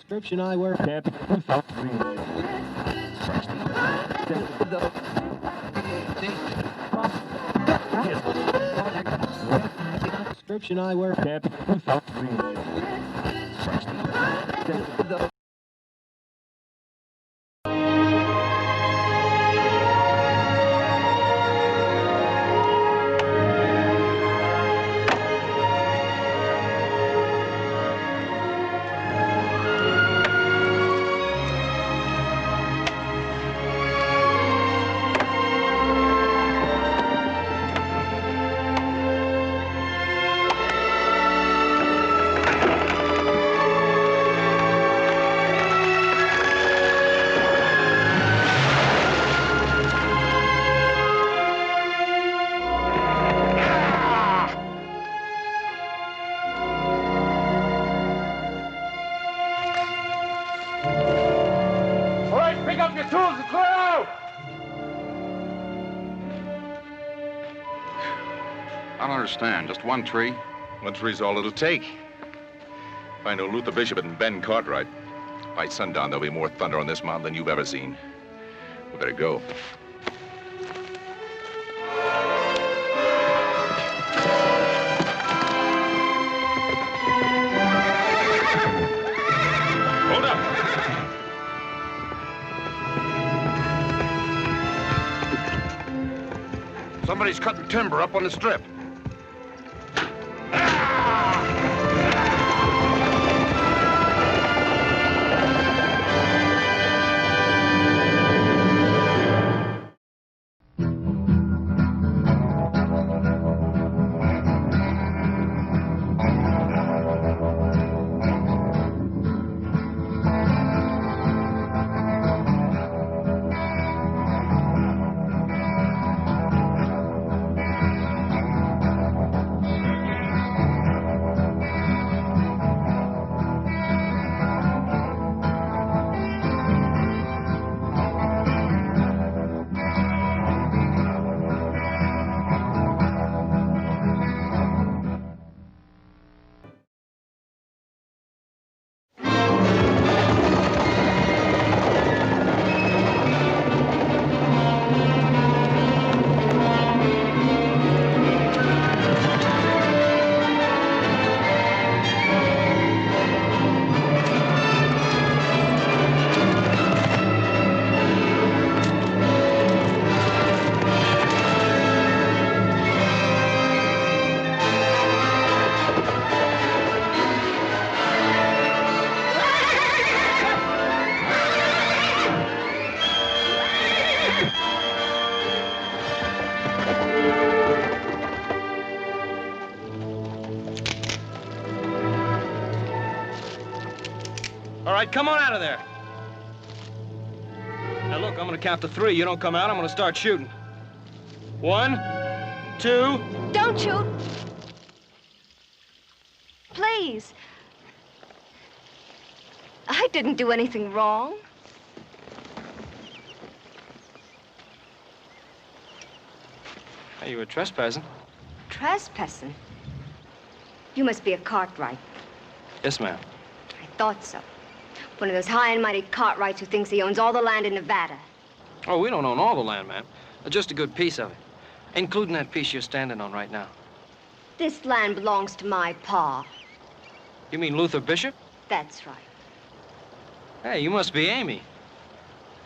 Description I wear. Description I wear. I don't understand. Just one tree? One tree's all it'll take. Find old Luther Bishop and Ben Cartwright. By sundown, there'll be more thunder on this mountain than you've ever seen. We better go. Hold up! Somebody's cutting timber up on the strip. All right, come on out of there. Now, look, I'm gonna count to 3. You don't come out, I'm gonna start shooting. 1, 2... Don't shoot. Please. I didn't do anything wrong. Hey, you were trespassing. Trespassing? You must be a Cartwright. Yes, ma'am. I thought so. One of those high and mighty Cartwrights who thinks he owns all the land in Nevada. Oh, we don't own all the land, ma'am. Just a good piece of it. Including that piece you're standing on right now. This land belongs to my pa. You mean Luther Bishop? That's right. Hey, you must be Amy.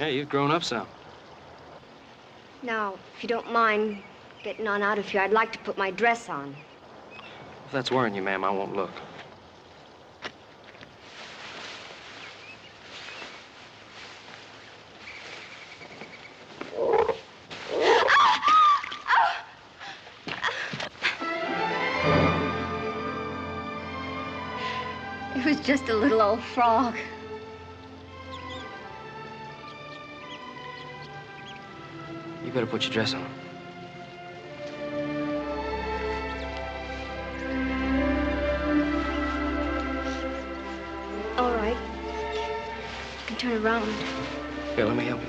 Yeah, you've grown up some. Now, if you don't mind getting on out of here, I'd like to put my dress on. If that's worrying you, ma'am, I won't look. It was just a little old frog. You better put your dress on. All right. You can turn around. Here, let me help you.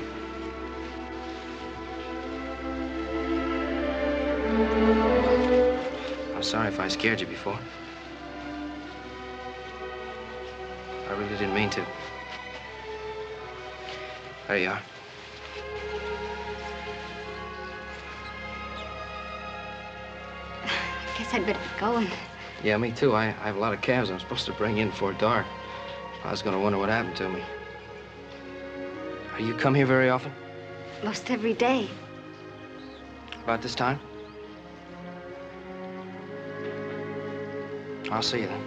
I'm sorry if I scared you before. I really didn't mean to. There you are. I guess I'd better be going. Yeah, me too. I have a lot of calves I'm supposed to bring in before dark. I was gonna wonder what happened to me. You come here very often? Most every day. About this time? I'll see you then.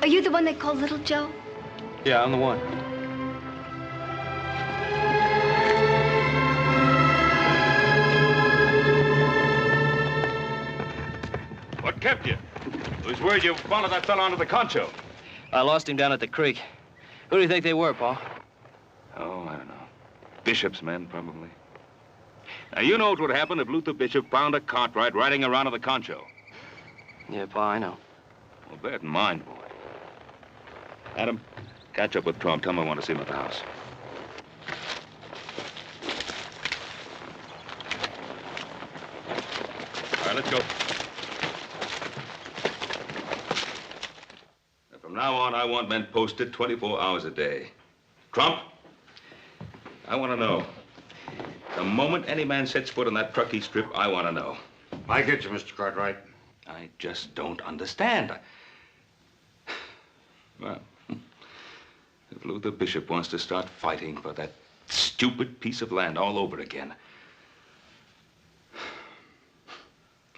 Are you the one they call Little Joe? Yeah, I'm the one. What kept you? Who's worried you followed that fella onto the concho? I lost him down at the creek. Who do you think they were, Pa? Oh, I don't know. Bishop's men, probably. Now, you know what would happen if Luther Bishop found a Cartwright riding around on the concho. Yeah, Pa, I know. Well, bear it in mind, boy. Adam, catch up with Trump. Tell him I want to see him at the house. All right, let's go. And from now on, I want men posted 24 hours a day. Trump, I want to know. The moment any man sets foot on that Truckee strip, I want to know. I get you, Mr. Cartwright. I just don't understand. Well, if Luther Bishop wants to start fighting for that stupid piece of land all over again.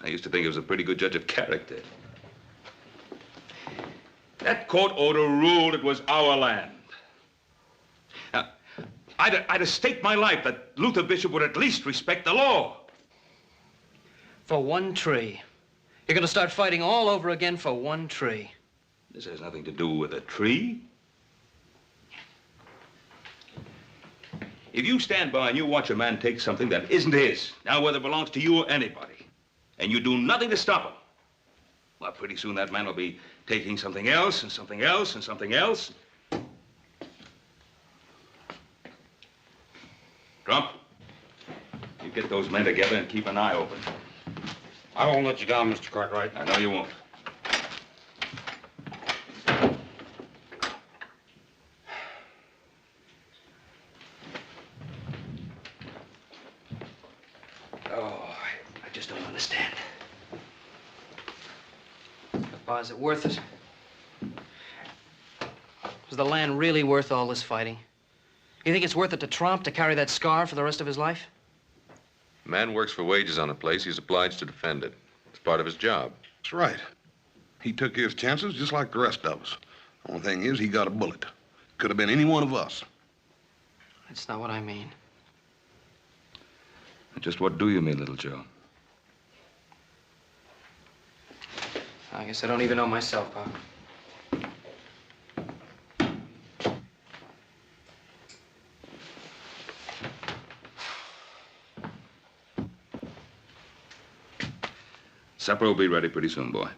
I used to think he was a pretty good judge of character. That court order ruled it was our land. Now, I'd have staked my life that Luther Bishop would at least respect the law. For one tree. You're gonna start fighting all over again for one tree. This has nothing to do with a tree. If you stand by and you watch a man take something that isn't his, now whether it belongs to you or anybody, and you do nothing to stop him, well, pretty soon that man will be taking something else and something else and something else. Trump, you get those men together and keep an eye open. I won't let you down, Mr. Cartwright. I know you won't. Oh, I just don't understand. Pa, is it worth it? Is the land really worth all this fighting? You think it's worth it to Trump to carry that scar for the rest of his life? A man works for wages on a place, he's obliged to defend it. It's part of his job. That's right. He took his chances just like the rest of us. Only thing is, he got a bullet. Could have been any one of us. That's not what I mean. Just what do you mean, little Joe? I guess I don't even know myself, Pa. Supper will be ready pretty soon, boy.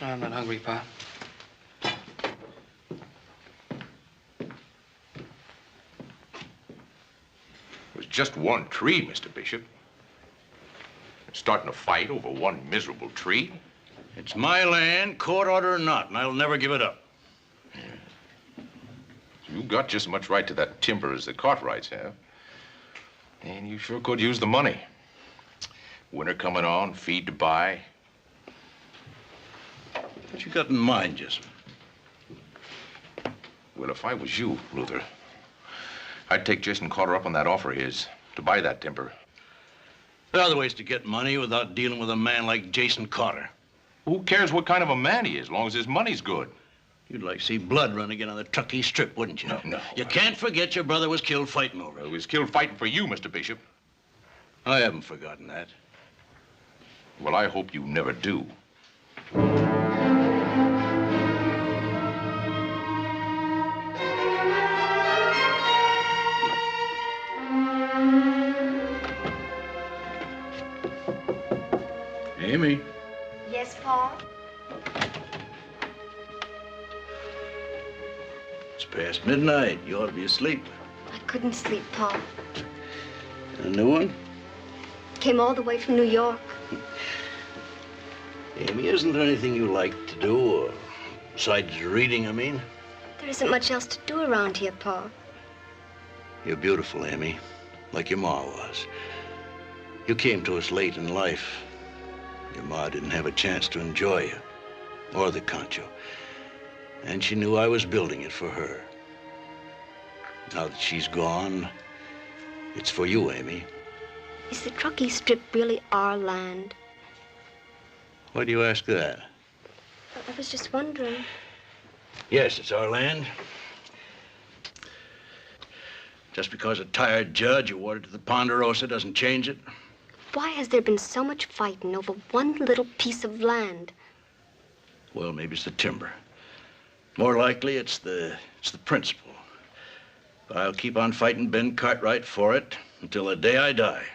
I'm not hungry, Pa. It was just one tree, Mr. Bishop. Starting a fight over one miserable tree? It's my land, court order or not, and I'll never give it up. You got just as much right to that timber as the Cartwrights have. And you sure could use the money. Winter coming on, feed to buy. What you got in mind, Jessup? Well, if I was you, Luther, I'd take Jason Carter up on that offer of his to buy that timber. There are other ways to get money without dealing with a man like Jason Carter. Who cares what kind of a man he is, as long as his money's good? You'd like to see blood run again on the Truckee Strip, wouldn't you? No. You can't forget your brother was killed fighting over it. He was killed fighting for you, Mr. Bishop. I haven't forgotten that. Well, I hope you never do. Amy. Yes, Pa? It's past midnight. You ought to be asleep. I couldn't sleep, Pa. A new one? Came all the way from New York. Amy, isn't there anything you like to do, besides reading, I mean? There isn't much else to do around here, Pa. You're beautiful, Amy, like your ma was. You came to us late in life. Your ma didn't have a chance to enjoy you, or the Concho. And she knew I was building it for her. Now that she's gone, it's for you, Amy. Is the Truckee Strip really our land? Why do you ask that? I was just wondering. Yes, it's our land. Just because a tired judge awarded to the Ponderosa doesn't change it. Why has there been so much fighting over one little piece of land? Well, maybe it's the timber. More likely, it's the principle. But I'll keep on fighting Ben Cartwright for it until the day I die.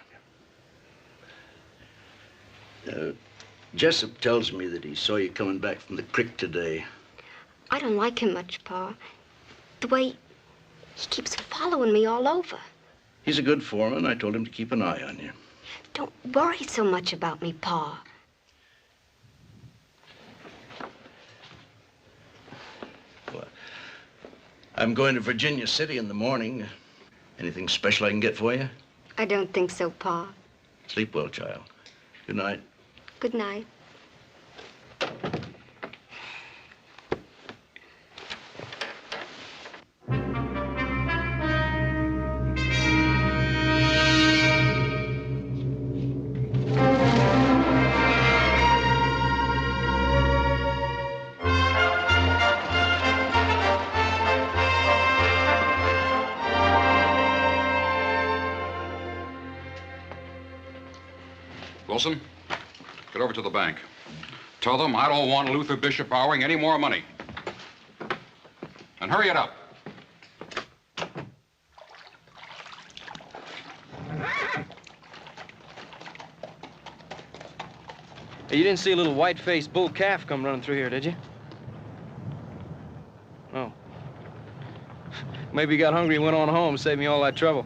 Jessup tells me that he saw you coming back from the creek today. I don't like him much, Pa. The way he keeps following me all over. He's a good foreman. I told him to keep an eye on you. Don't worry so much about me, Pa. Well, I'm going to Virginia City in the morning. Anything special I can get for you? I don't think so, Pa. Sleep well, child. Good night. Good night. Wilson, get over to the bank. Tell them I don't want Luther Bishop borrowing any more money. And hurry it up. Hey, you didn't see a little white-faced bull calf come running through here, did you? Oh. Maybe he got hungry and went on home, saved me all that trouble.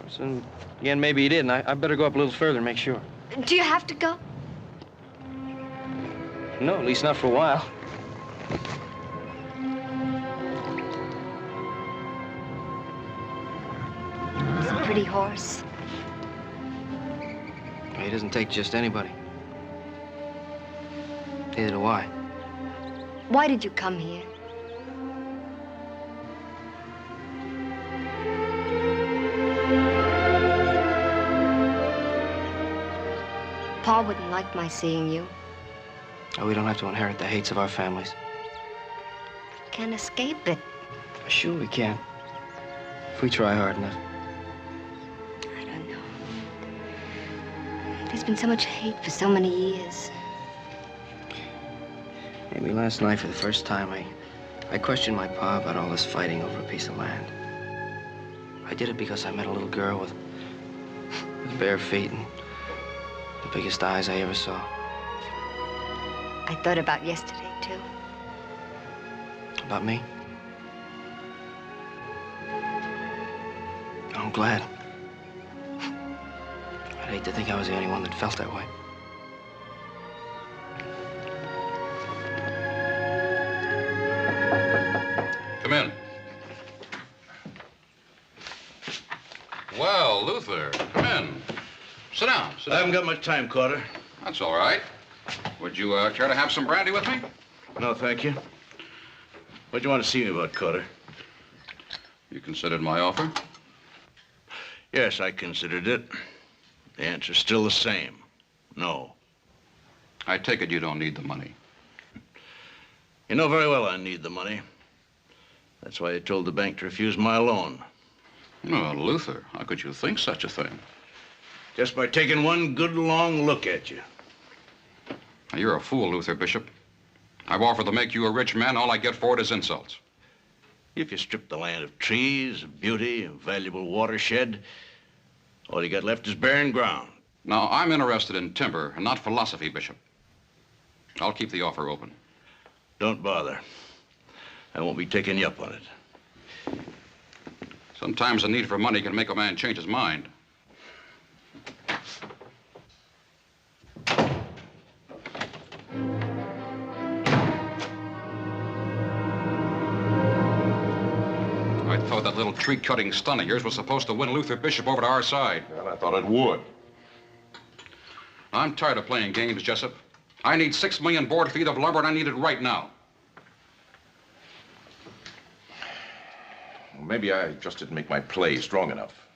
So, again, maybe he didn't. I better go up a little further and make sure. Do you have to go? No, at least not for a while. He's a pretty horse. He doesn't take just anybody. Neither do I. Why did you come here? Pa wouldn't like my seeing you. Oh, we don't have to inherit the hates of our families. Can't escape it. Sure we can. If we try hard enough. I don't know. There's been so much hate for so many years. Maybe last night, for the first time, I questioned my pa about all this fighting over a piece of land. I did it because I met a little girl with bare feet and the biggest eyes I ever saw. I thought about yesterday, too. About me? I'm glad. I'd hate to think I was the only one that felt that way. Come in. Well, Luther, come in. Sit down, sit I down. haven't got much time, Carter. That's all right. Would you care to have some brandy with me? No, thank you. What'd you want to see me about, Carter? You considered my offer? Yes, I considered it. The answer's still the same. No. I take it you don't need the money. You know very well I need the money. That's why I told the bank to refuse my loan. Oh, Luther, how could you think such a thing? Just by taking one good long look at you. Now, you're a fool, Luther Bishop. I've offered to make you a rich man. All I get for it is insults. If you strip the land of trees, of beauty, of valuable watershed, all you got left is barren ground. Now, I'm interested in timber and not philosophy, Bishop. I'll keep the offer open. Don't bother. I won't be taking you up on it. Sometimes the need for money can make a man change his mind. I thought that little tree-cutting stunt of yours was supposed to win Luther Bishop over to our side. Well, I thought it would. I'm tired of playing games, Jessup. I need 6 million board feet of lumber, and I need it right now. Well, maybe I just didn't make my play strong enough.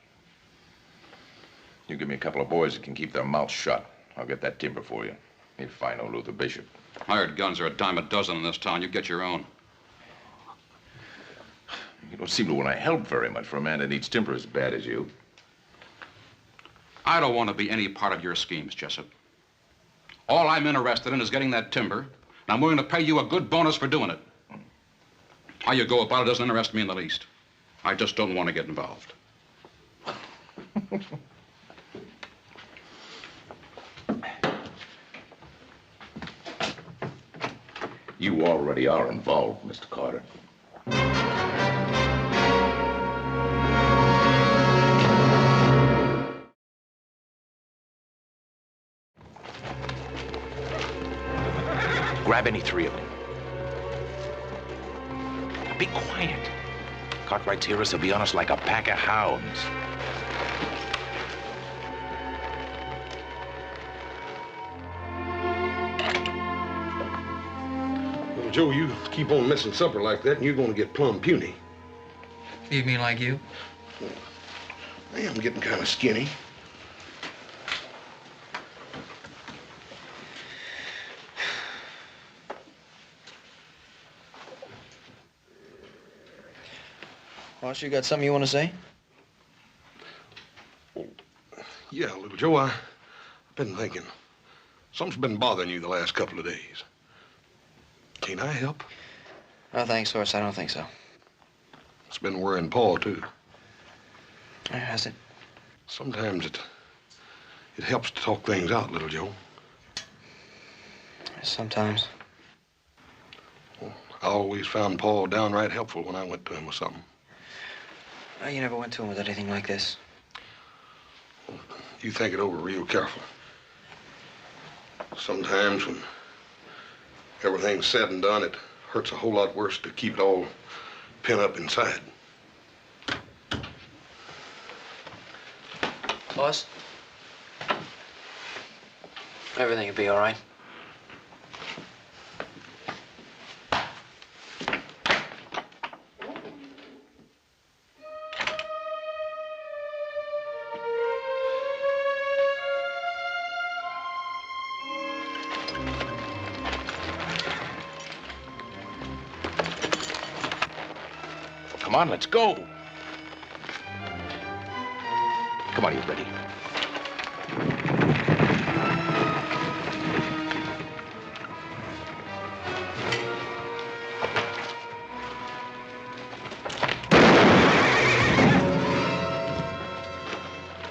You give me a couple of boys that can keep their mouths shut. I'll get that timber for you, if I know Luther Bishop. Hired guns are a dime a dozen in this town. You get your own. You don't seem to want to help very much for a man that needs timber as bad as you. I don't want to be any part of your schemes, Jessup. All I'm interested in is getting that timber, and I'm willing to pay you a good bonus for doing it. How you go about it doesn't interest me in the least. I just don't want to get involved. You already are involved, Mr. Carter. Grab any three of them. Be quiet. Cartwright's hear us, he'll be on us like a pack of hounds. Well, Joe, you keep on missing supper like that, and you're going to get plumb puny. You mean like you? I am getting kind of skinny. Boss, you got something you want to say? Yeah, little Joe, I've been thinking. Something's been bothering you the last couple of days. Can't I help? No, thanks, Horace. I don't think so. It's been worrying Paul, too. Has it? Sometimes it helps to talk things out, little Joe. Sometimes. Well, I always found Paul downright helpful when I went to him with something. You never went to him with anything like this. Well, you think it over real careful. Sometimes when everything's said and done, it hurts a whole lot worse to keep it all pent up inside. Boss? Everything will be all right. Come on, let's go. Come on, you ready?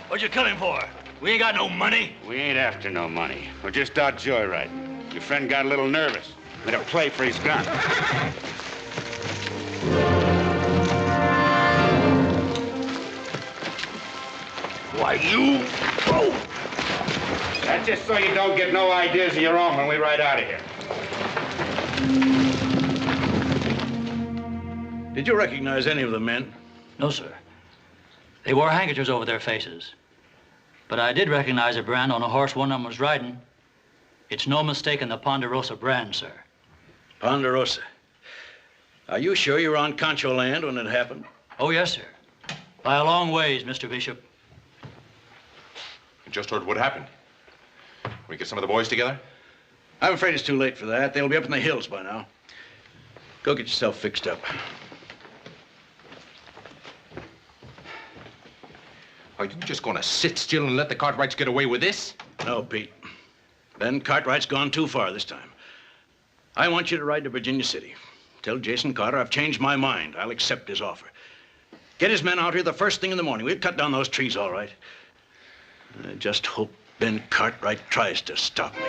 What you coming for? We ain't got no money. We ain't after no money. We're just out joyriding. Your friend got a little nervous. Made a play for his gun. Why, you... Oh. That's just so you don't get no ideas of your own when we ride out of here. Did you recognize any of the men? No, sir. They wore handkerchiefs over their faces. But I did recognize a brand on a horse one of them was riding. It's no mistake in the Ponderosa brand, sir. Ponderosa. Are you sure you were on Concho land when it happened? Oh, yes, sir. By a long ways, Mr. Bishop. I just heard what happened. We get some of the boys together? I'm afraid it's too late for that. They'll be up in the hills by now. Go get yourself fixed up. Are you just gonna sit still and let the Cartwrights get away with this? No, Pete. Ben Cartwright's gone too far this time. I want you to ride to Virginia City. Tell Jason Carter I've changed my mind. I'll accept his offer. Get his men out here the first thing in the morning. We'll cut down those trees, all right. I just hope Ben Cartwright tries to stop me.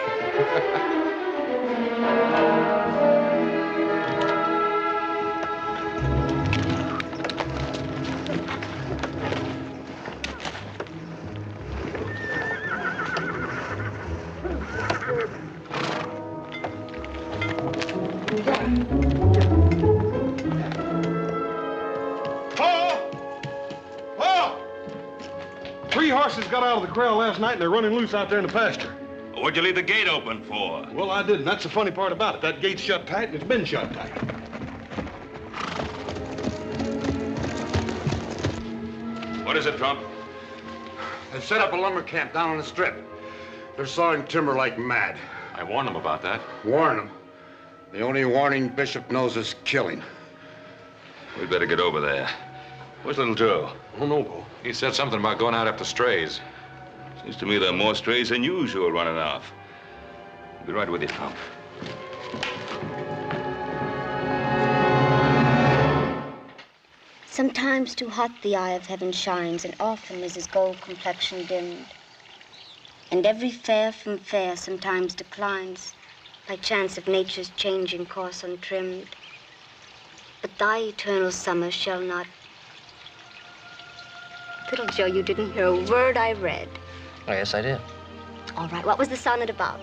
horses got out of the corral last night and they're running loose out there in the pasture. What'd you leave the gate open for? Well, I didn't. That's the funny part about it. That gate's shut tight and it's been shut tight. What is it, Trump? They've set up a lumber camp down on the strip. They're sawing timber like mad. I warned them about that. Warn them. The only warning Bishop knows is killing. We'd better get over there. Where's little Joe? Oh, no, Bo. He said something about going out after strays. Seems to me there are more strays than usual running off. I'll be right with you, Trump. Sometimes too hot the eye of heaven shines, and often is his gold complexion dimmed. And every fair from fair sometimes declines, by chance of nature's changing course untrimmed. But thy eternal summer shall not. Little Joe, you didn't hear a word I read. Oh, yes, I did. All right, what was the sonnet about?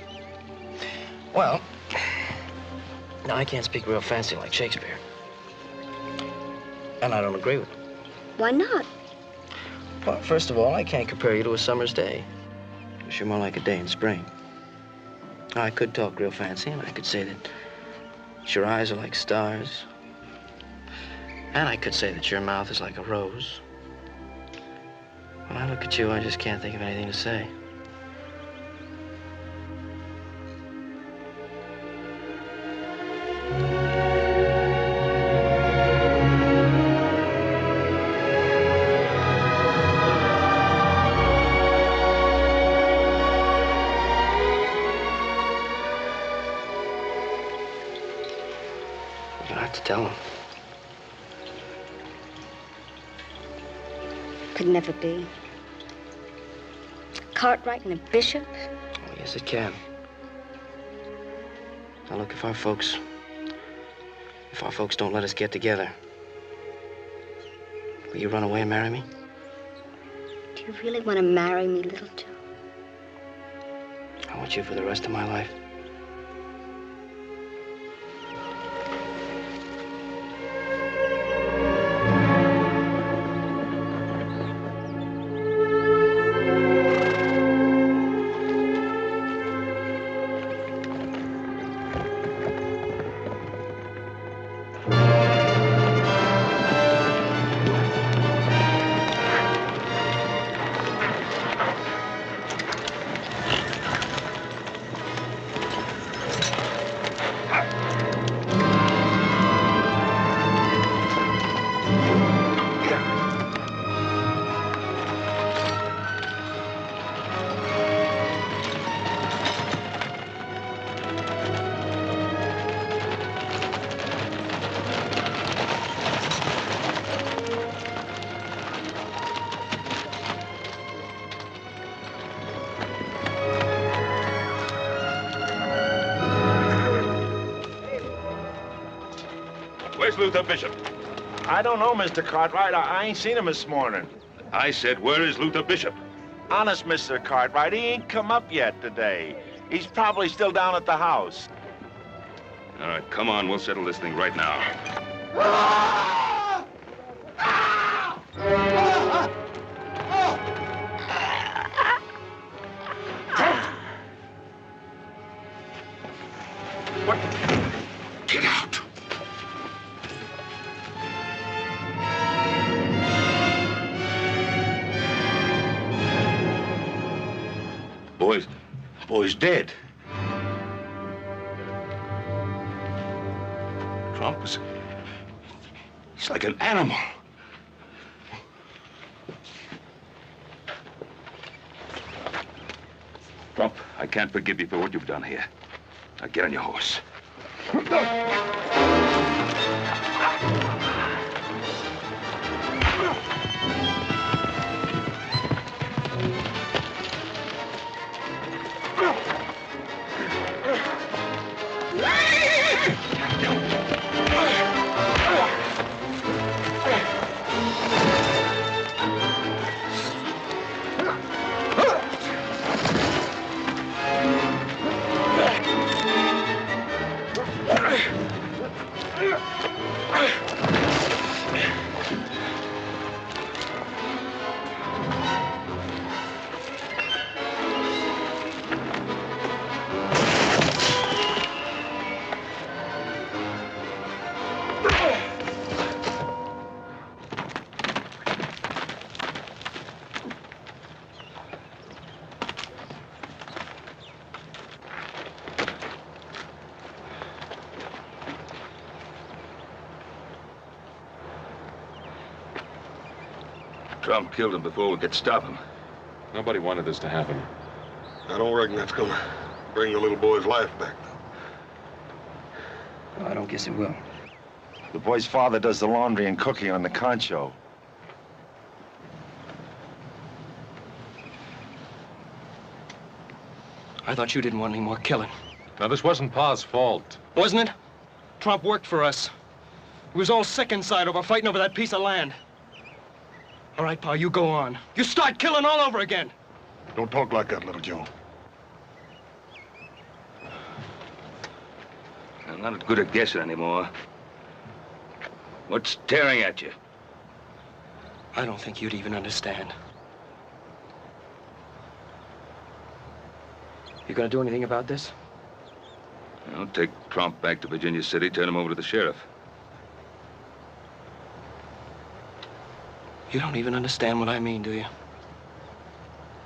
Well, now I can't speak real fancy like Shakespeare. And I don't agree with him. Why not? Well, first of all, I can't compare you to a summer's day. Because you're more like a day in spring. I could talk real fancy, and I could say that your eyes are like stars. And I could say that your mouth is like a rose. When I look at you, I just can't think of anything to say. You have to tell him. Could never be. Cartwright and a bishop? Oh, yes, it can. Now, look, if our folks don't let us get together, will you run away and marry me? Do you really want to marry me, little Joe? I want you for the rest of my life. Where's Luther Bishop? I don't know, Mr. Cartwright. I ain't seen him this morning. I said, where is Luther Bishop? Honest, Mr. Cartwright, he ain't come up yet today. He's probably still down at the house. All right, come on. We'll settle this thing right now. What? Get out. Boy's dead. Trump is... he's like an animal. Trump, I can't forgive you for what you've done here. Now get on your horse. Trump killed him before we could stop him. Nobody wanted this to happen. I don't reckon that's gonna bring the little boy's life back, though. Well, I don't guess it will. The boy's father does the laundry and cooking on the concho. I thought you didn't want any more killing. Now, this wasn't Pa's fault. Wasn't it? Trump worked for us. We was all sick inside over fighting over that piece of land. All right, Pa, you go on. You start killing all over again. Don't talk like that, little Joe. I'm not as good at guessing anymore. What's tearing at you? I don't think you'd even understand. You gonna do anything about this? I'll take Trump back to Virginia City, turn him over to the sheriff. You don't even understand what I mean, do you?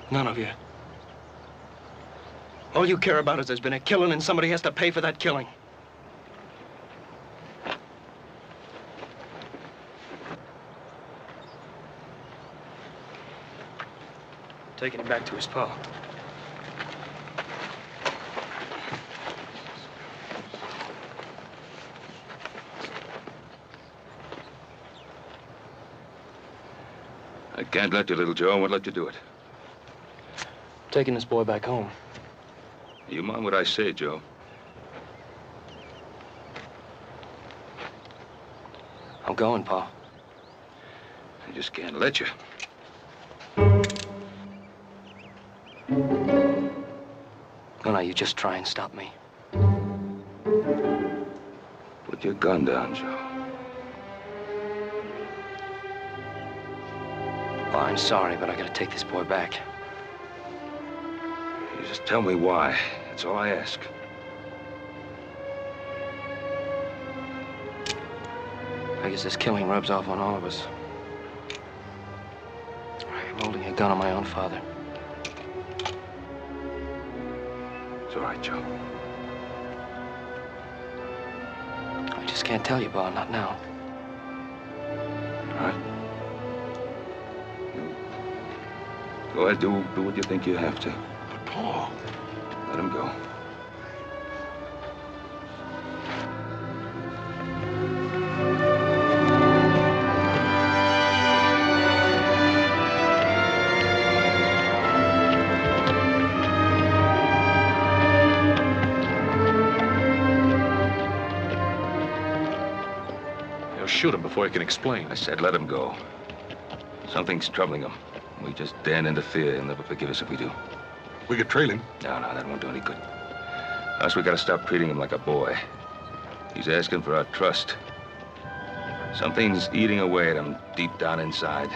None of you. All you care about is there's been a killing and somebody has to pay for that killing. Taking him back to his pa. I can't let you, little Joe. I won't let you do it. Taking this boy back home. You mind what I say, Joe? I'm going, Pa. I just can't let you. No, no, you just try and stop me. Put your gun down, Joe. Pa, I'm sorry, but I gotta take this boy back. You just tell me why. That's all I ask. I guess this killing rubs off on all of us. I'm holding a gun on my own father. It's all right, Joe. I just can't tell you, Pa, not now. All right. Go ahead, do what you think you have to. But, Paul... Let him go. They'll shoot him before he can explain. I said let him go. Something's troubling him. We just daren't interfere. He'll never forgive us if we do. We could trail him. No, that won't do any good. Us, we gotta stop treating him like a boy. He's asking for our trust. Something's eating away at him deep down inside.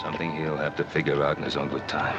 Something he'll have to figure out in his own good time.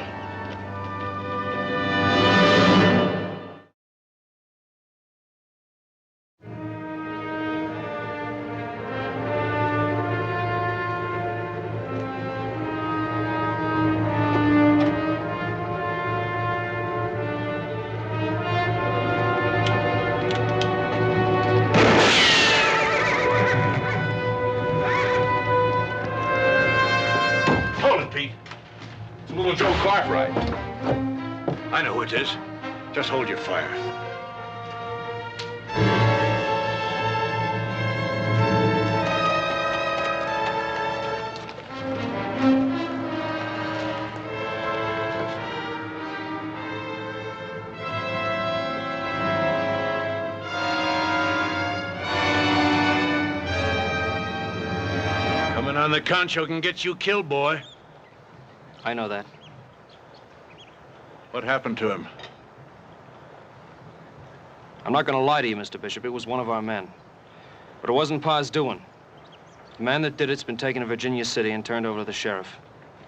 Little Joe Cartwright. I know who it is. Just hold your fire. Coming on the concho can get you killed, boy. I know that. What happened to him? I'm not gonna lie to you, Mr. Bishop. It was one of our men. But it wasn't Pa's doing. The man that did it's been taken to Virginia City and turned over to the sheriff.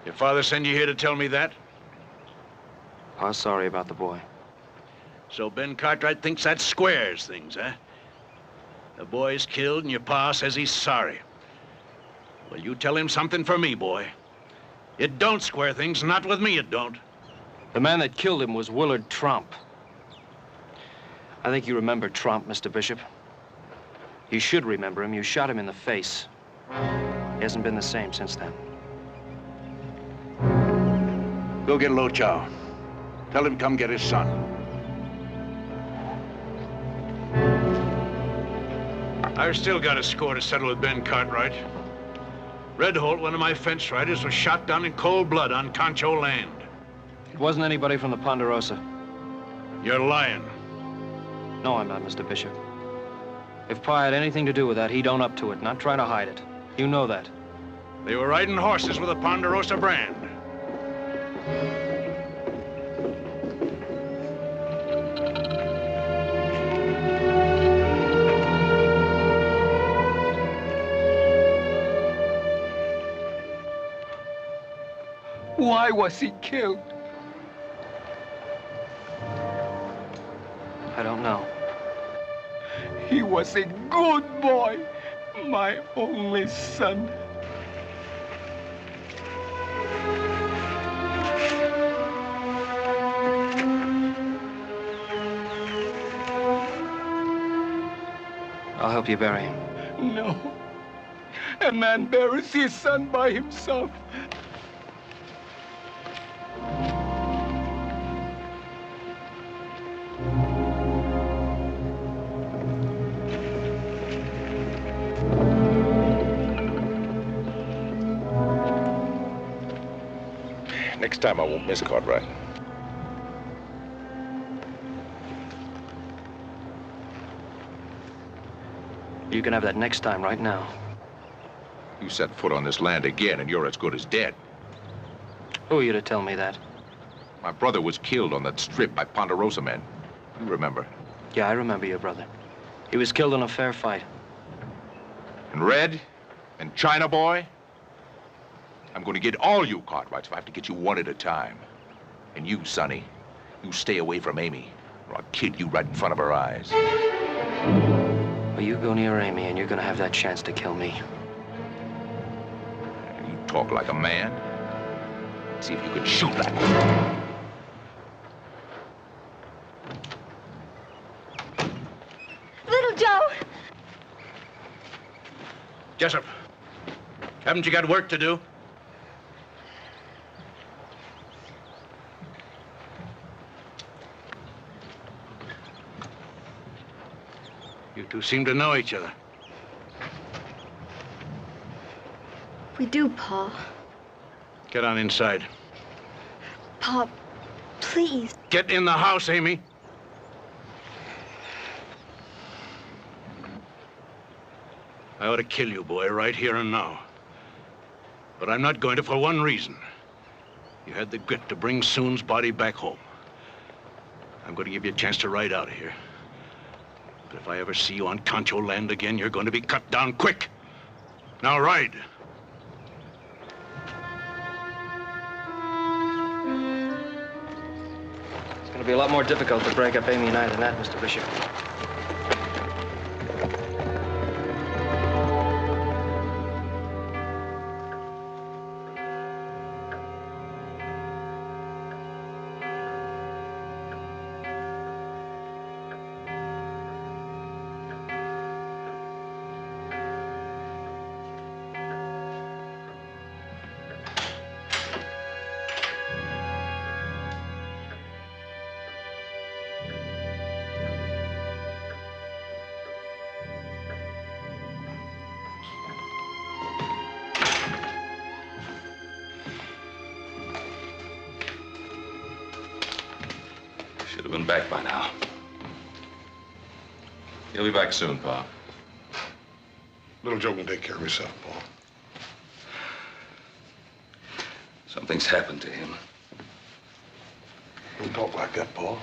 Your father sent you here to tell me that? Pa's sorry about the boy. So Ben Cartwright thinks that squares things, huh? The boy's killed and your pa says he's sorry. Well, you tell him something for me, boy. It don't square things, not with me it don't. The man that killed him was Willard Trump. I think you remember Trump, Mr. Bishop. You should remember him. You shot him in the face. He hasn't been the same since then. Go get Lo Chow. Tell him come get his son. I've still got a score to settle with Ben Cartwright. Red Holt, one of my fence riders, was shot down in cold blood on Concho land. It wasn't anybody from the Ponderosa. You're lying. No, I'm not, Mr. Bishop. If Pa had anything to do with that, he'd own up to it, not try to hide it. You know that. They were riding horses with a Ponderosa brand. Why was he killed? I don't know. He was a good boy, my only son. I'll help you bury him. No. A man buries his son by himself. Next time I won't miss Cartwright. You can have that next time right now. You set foot on this land again and you're as good as dead. Who are you to tell me that? My brother was killed on that strip by Ponderosa men. You remember? Yeah, I remember your brother. He was killed in a fair fight. And Red? And China Boy? I'm going to get all you Cartwrights if I have to get you one at a time. And you, Sonny, you stay away from Amy, or I'll kill you right in front of her eyes. Well, you go near Amy and you're going to have that chance to kill me. You talk like a man. See if you can shoot like one. Little Joe! Jessup, haven't you got work to do? You two seem to know each other. We do, Pa. Get on inside. Pa, please. Get in the house, Amy. I ought to kill you, boy, right here and now. But I'm not going to for one reason. You had the grit to bring Soon's body back home. I'm going to give you a chance to ride out of here. But if I ever see you on Concho land again, you're going to be cut down quick. Now ride. It's going to be a lot more difficult to break up Amy and I than that, Mr. Bishop. Should have been back by now. He'll be back soon, Pa. Little Joe can take care of himself, Paul. Something's happened to him. Don't talk like that, Paul.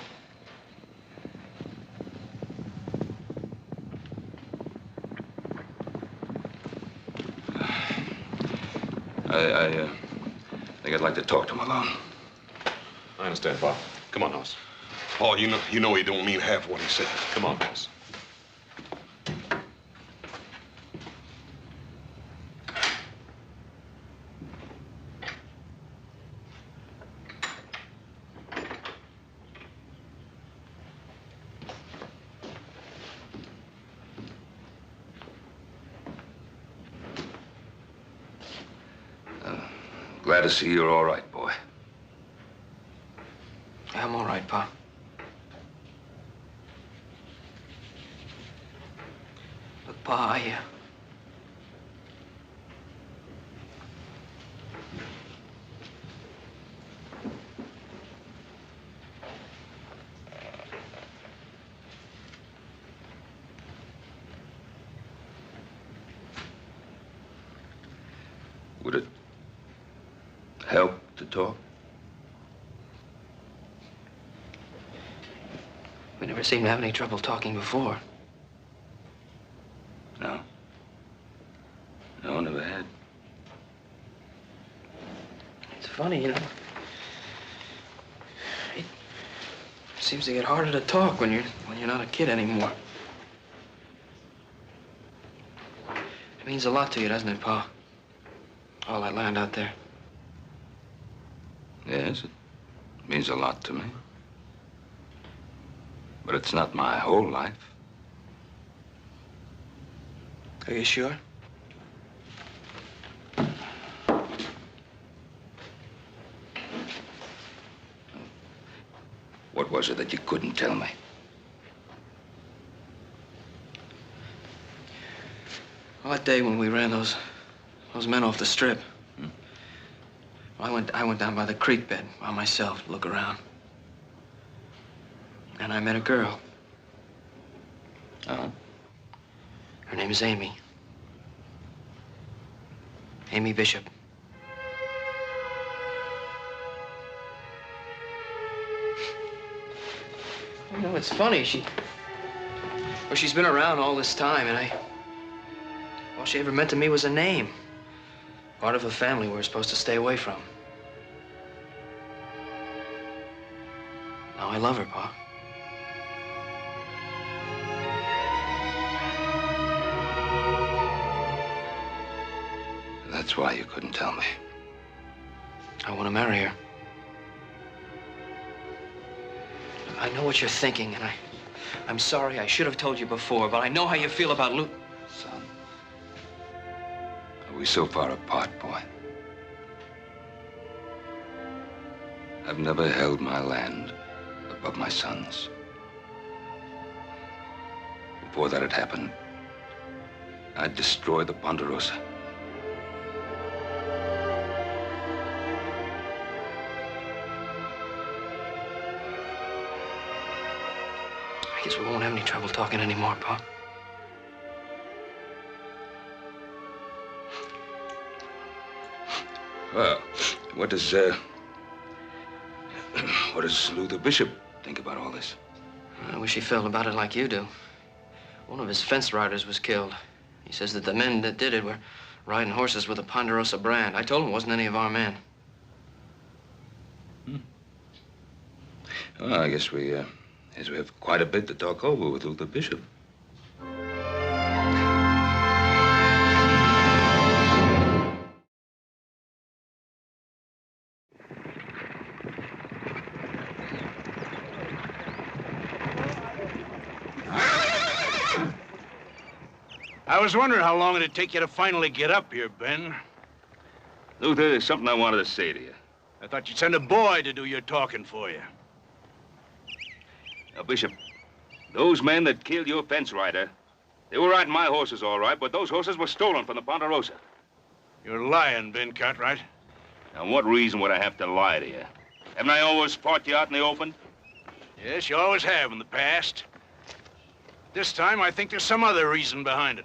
I think I'd like to talk to him alone. I understand, Pa. Come on, Hoss. Paul, you know he don't mean half what he said. Come on, Hoss. Glad to see you're all right, boy. Pa. Look, Pa, Would it help to talk? We never seemed to have any trouble talking before. No. No, never had. It's funny, you know. It seems to get harder to talk when you're not a kid anymore. It means a lot to you, doesn't it, Pa? All that land out there. Yes, it means a lot to me. But it's not my whole life. Are you sure? What was it that you couldn't tell me? Well, that day when we ran those men off the strip. Well, I went down by the creek bed by myself to look around. And I met a girl. Oh? Her name is Amy. Amy Bishop. You know, it's funny. She's been around all this time, and all she ever meant to me was a name. Part of a family we're supposed to stay away from. Now I love her, Pa. That's why you couldn't tell me. I want to marry her. I know what you're thinking, and I'm sorry I should have told you before, but I know how you feel about Luke. Son, are we so far apart, boy? I've never held my land above my son's. Before that had happened, I'd destroy the Ponderosa. I guess we won't have any trouble talking anymore, Pa. Well, what does Luther Bishop think about all this? I wish he felt about it like you do. One of his fence riders was killed. He says that the men that did it were riding horses with a Ponderosa brand. I told him it wasn't any of our men. Well, I guess we have quite a bit to talk over with Luther Bishop. I was wondering how long it'd take you to finally get up here, Ben. Luther, there's something I wanted to say to you. I thought you'd send a boy to do your talking for you. Now, Bishop, those men that killed your fence rider, they were riding my horses all right, but those horses were stolen from the Ponderosa. You're lying, Ben Cartwright. Now, what reason would I have to lie to you? Haven't I always fought you out in the open? Yes, you always have in the past. This time, I think there's some other reason behind it.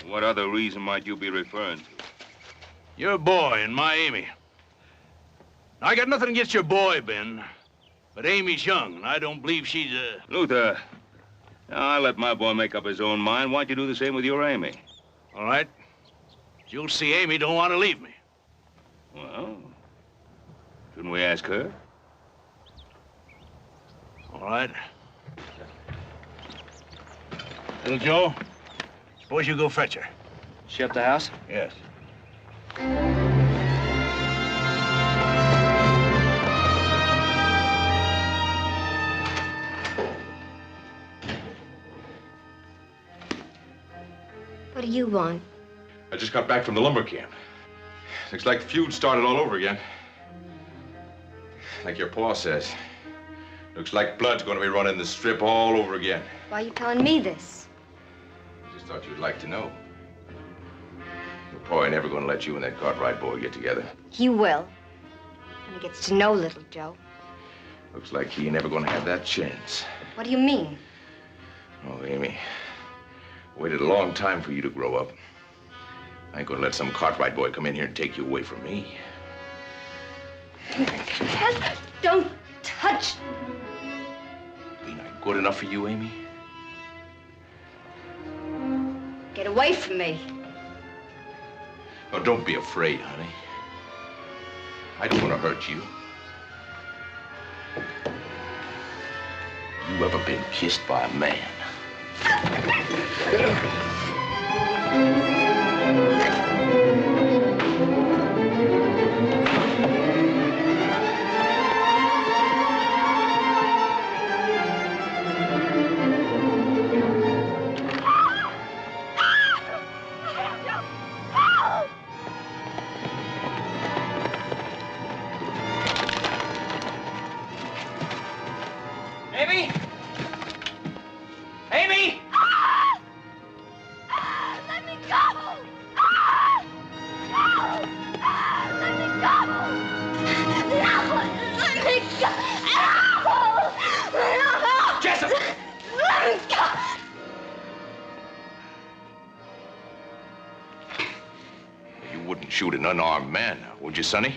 What other reason might you be referring to? Your boy and my Amy. Now, I got nothing against your boy, Ben. But Amy's young, and I don't believe she's Luther, I'll let my boy make up his own mind. Why don't you do the same with your Amy? All right. You'll see Amy don't want to leave me. Well, shouldn't we ask her? All right. Little Joe, suppose you go fetch her. She up the house? Yes. What do you want? I just got back from the lumber camp. Looks like feud started all over again. Like your pa says. Looks like blood's going to be running the strip all over again. Why are you telling me this? Just thought you'd like to know. Your boy never going to let you and that Cartwright boy get together. He will. When he gets to know little Joe. Looks like he ain't ever going to have that chance. What do you mean? Oh, Amy, I waited a long time for you to grow up. I ain't going to let some Cartwright boy come in here and take you away from me. Don't touch. Ain't I good enough for you, Amy? Get away from me. Oh, don't be afraid, honey. I don't want to hurt you. You ever been kissed by a man? Amy? Amy! Let me go! No! Let me go! No! Let me go! No! Jessup! Let me go! You wouldn't shoot an unarmed man, would you, Sonny?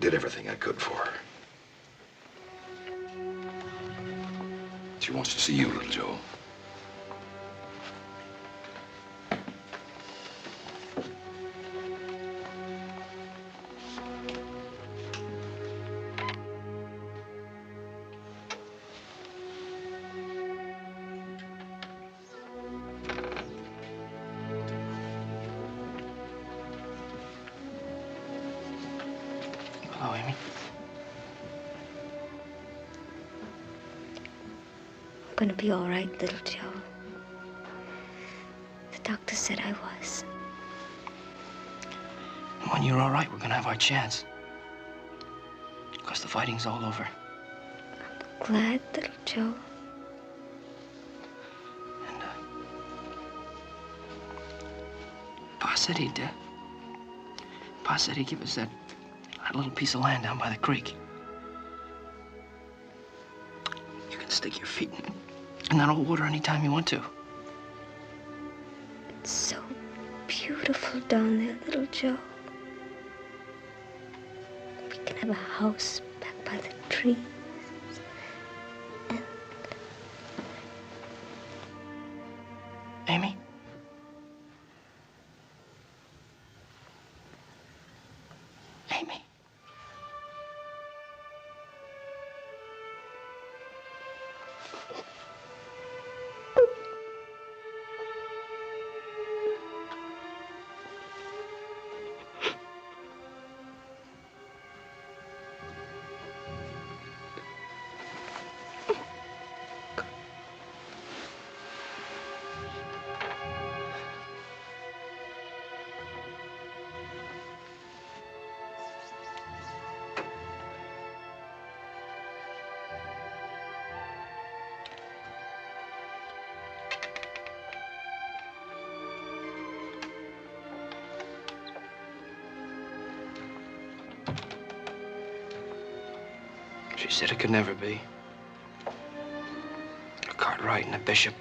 Did everything I could for her. She wants to see you, little Joe. Hello, Amy. I'm gonna be all right, little Joe. The doctor said I was. And when you're all right, we're gonna have our chance. Because the fighting's all over. Glad, little Joe. Pa said he'd give us that little piece of land down by the creek. You can stick your feet in that old water anytime you want to. It's so beautiful down there, little Joe. We can have a house back by the trees. Amy? Amy? She said it could never be. A Cartwright and a bishop.